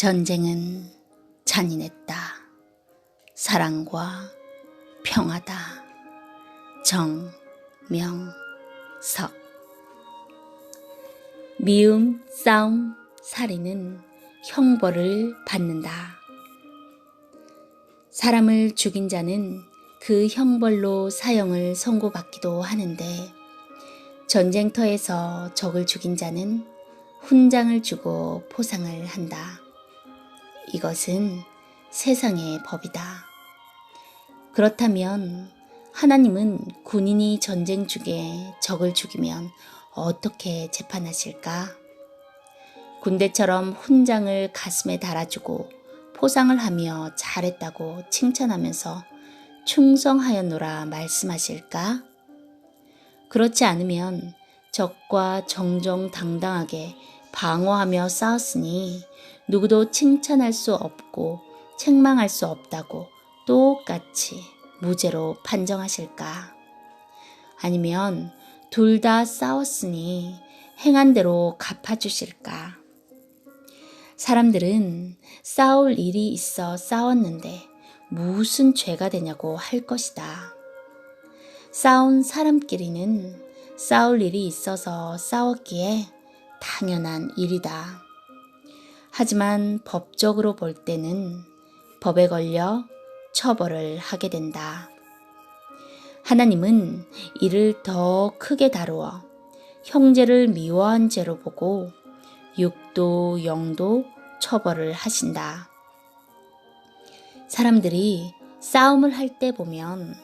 전쟁은 잔인했다. 사랑과 평화다. 정명석. 미움, 싸움, 살인은 형벌을 받는다. 사람을 죽인 자는 그 형벌로 사형을 선고받기도 하는데, 전쟁터에서 적을 죽인 자는 훈장을 주고 포상을 한다. 이것은 세상의 법이다. 그렇다면 하나님은 군인이 전쟁 중에 적을 죽이면 어떻게 재판하실까? 군대처럼 훈장을 가슴에 달아주고 포상을 하며 잘했다고 칭찬하면서 충성하였노라 말씀하실까? 그렇지 않으면 적과 정정당당하게 방어하며 싸웠으니 누구도 칭찬할 수 없고 책망할 수 없다고 똑같이 무죄로 판정하실까? 아니면 둘 다 싸웠으니 행한 대로 갚아주실까? 사람들은 싸울 일이 있어 싸웠는데 무슨 죄가 되냐고 할 것이다. 싸운 사람끼리는 싸울 일이 있어서 싸웠기에 당연한 일이다. 하지만 법적으로 볼 때는 법에 걸려 처벌을 하게 된다. 하나님은 이를 더 크게 다루어 형제를 미워한 죄로 보고 육도 영도 처벌을 하신다. 사람들이 싸움을 할 때 보면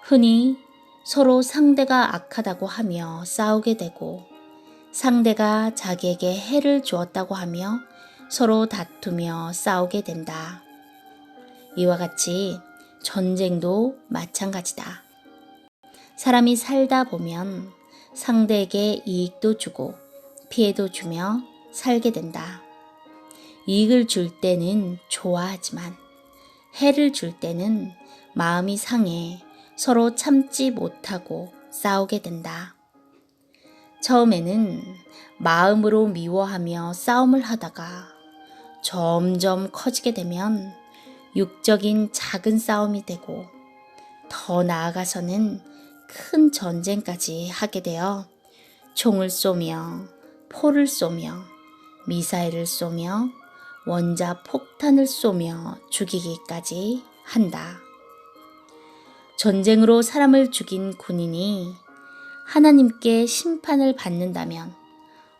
흔히 서로 상대가 악하다고 하며 싸우게 되고, 상대가 자기에게 해를 주었다고 하며 서로 다투며 싸우게 된다. 이와 같이 전쟁도 마찬가지다. 사람이 살다 보면 상대에게 이익도 주고 피해도 주며 살게 된다. 이익을 줄 때는 좋아하지만 해를 줄 때는 마음이 상해 서로 참지 못하고 싸우게 된다. 처음에는 마음으로 미워하며 싸움을 하다가 점점 커지게 되면 육적인 작은 싸움이 되고, 더 나아가서는 큰 전쟁까지 하게 되어 총을 쏘며 포를 쏘며 미사일을 쏘며 원자 폭탄을 쏘며 죽이기까지 한다. 전쟁으로 사람을 죽인 군인이 하나님께 심판을 받는다면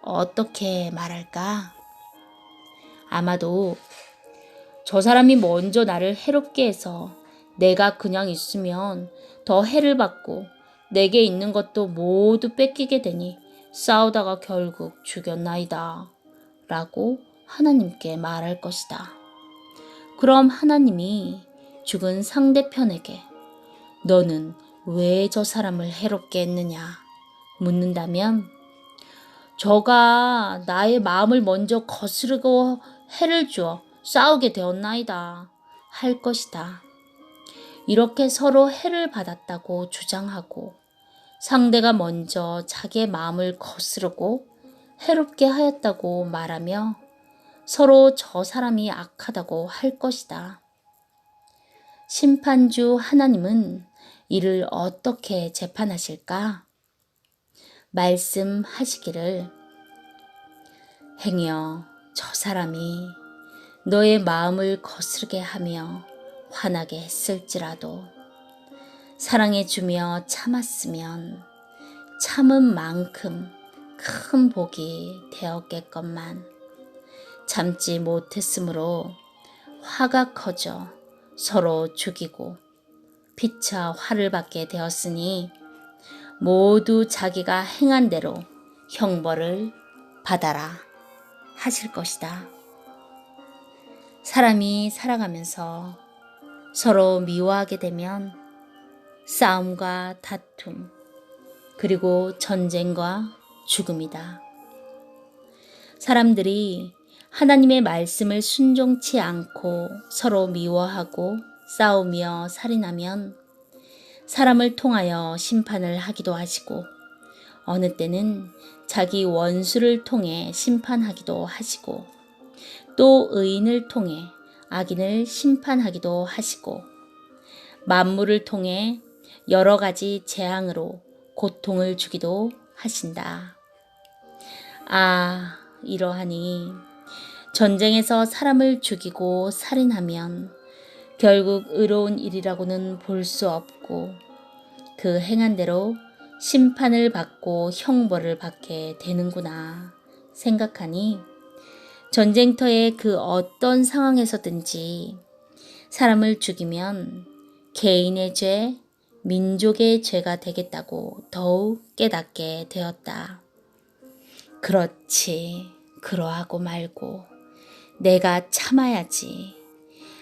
어떻게 말할까? 아마도 저 사람이 먼저 나를 해롭게 해서 내가 그냥 있으면 더 해를 받고 내게 있는 것도 모두 뺏기게 되니 싸우다가 결국 죽였나이다 라고 하나님께 말할 것이다. 그럼 하나님이 죽은 상대편에게 너는 왜 저 사람을 해롭게 했느냐 묻는다면, 저가 나의 마음을 먼저 거스르고 해를 주어 싸우게 되었나이다 할 것이다. 이렇게 서로 해를 받았다고 주장하고 상대가 먼저 자기의 마음을 거스르고 해롭게 하였다고 말하며 서로 저 사람이 악하다고 할 것이다. 심판주 하나님은 이를 어떻게 재판하실까? 말씀하시기를, 행여 저 사람이 너의 마음을 거스르게 하며 화나게 했을지라도 사랑해 주며 참았으면 참은 만큼 큰 복이 되었겠건만, 참지 못했으므로 화가 커져 서로 죽이고 피차 화를 받게 되었으니 모두 자기가 행한 대로 형벌을 받아라 하실 것이다. 사람이 살아가면서 서로 미워하게 되면 싸움과 다툼, 그리고 전쟁과 죽음이다. 사람들이 하나님의 말씀을 순종치 않고 서로 미워하고 싸우며 살인하면 사람을 통하여 심판을 하기도 하시고, 어느 때는 자기 원수를 통해 심판하기도 하시고, 또 의인을 통해 악인을 심판하기도 하시고 만물을 통해 여러 가지 재앙으로 고통을 주기도 하신다. 아, 이러하니 전쟁에서 사람을 죽이고 살인하면 결국 의로운 일이라고는 볼 수 없고 그 행한 대로 심판을 받고 형벌을 받게 되는구나 생각하니 전쟁터의 그 어떤 상황에서든지 사람을 죽이면 개인의 죄, 민족의 죄가 되겠다고 더욱 깨닫게 되었다. 그렇지, 그러하고 말고 내가 참아야지.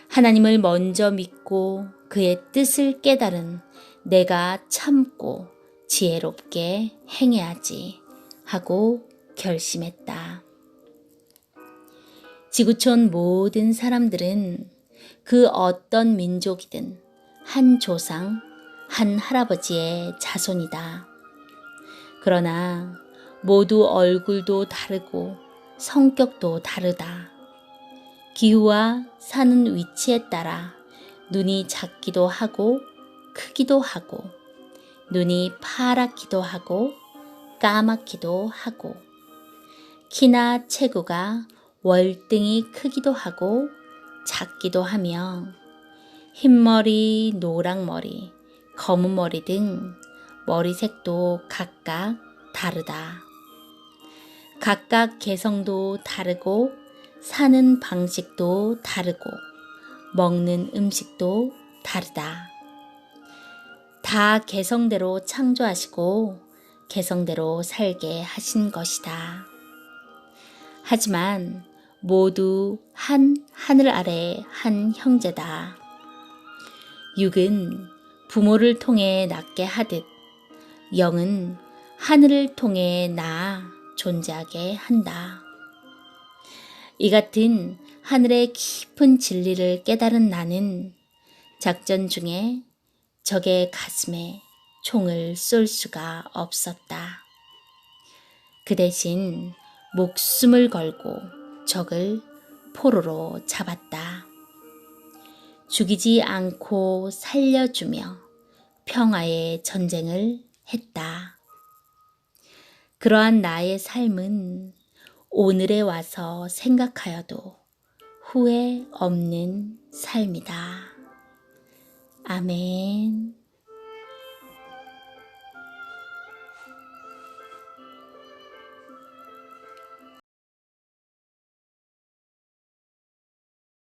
하나님을 먼저 믿고 그의 뜻을 깨달은 내가 참고 지혜롭게 행해야지 하고 결심했다. 지구촌 모든 사람들은 그 어떤 민족이든 한 조상, 한 할아버지의 자손이다. 그러나 모두 얼굴도 다르고 성격도 다르다. 기후와 사는 위치에 따라 눈이 작기도 하고 크기도 하고 눈이 파랗기도 하고 까맣기도 하고 키나 체구가 월등히 크기도 하고 작기도 하며 흰머리, 노랑머리, 검은머리 등 머리색도 각각 다르다. 각각 개성도 다르고 사는 방식도 다르고 먹는 음식도 다르다. 다 개성대로 창조하시고 개성대로 살게 하신 것이다. 하지만 모두 한 하늘 아래 한 형제다. 육은 부모를 통해 낳게 하듯 영은 하늘을 통해 낳아 존재하게 한다. 이 같은 하늘의 깊은 진리를 깨달은 나는 작전 중에 적의 가슴에 총을 쏠 수가 없었다. 그 대신 목숨을 걸고 적을 포로로 잡았다. 죽이지 않고 살려주며 평화의 전쟁을 했다. 그러한 나의 삶은 오늘에 와서 생각하여도 후회 없는 삶이다. 아멘.